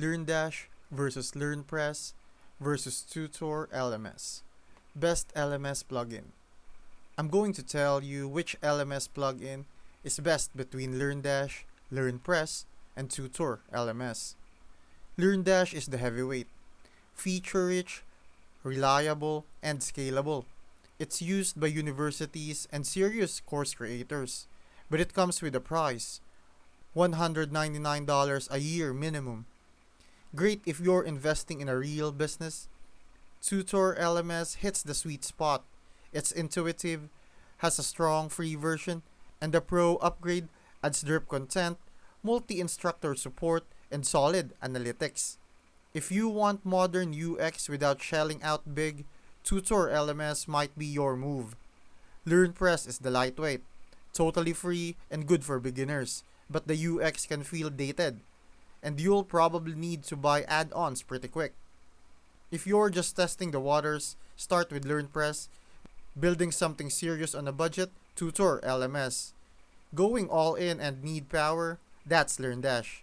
Learndash versus Learnpress versus Tutor LMS. Best LMS plugin. I'm going to tell you which LMS plugin is best between Learndash, Learnpress, and Tutor LMS. Learndash is the heavyweight, feature-rich, reliable, and scalable. It's used by universities and serious course creators, but it comes with a price, $199 a year minimum. Great if you're investing in a real business. Tutor LMS hits the sweet spot. It's intuitive, has a strong free version, and the Pro upgrade adds derp content, multi-instructor support, and solid analytics. If you want modern UX without shelling out big, Tutor LMS might be your move. Learnpress is the lightweight, totally free and good for beginners, but the UX can feel dated, and you'll probably need to buy add-ons pretty quick. If you're just testing the waters, start with Learnpress. Building something serious on a budget, Tutor LMS. Going all in and need power, that's Learndash.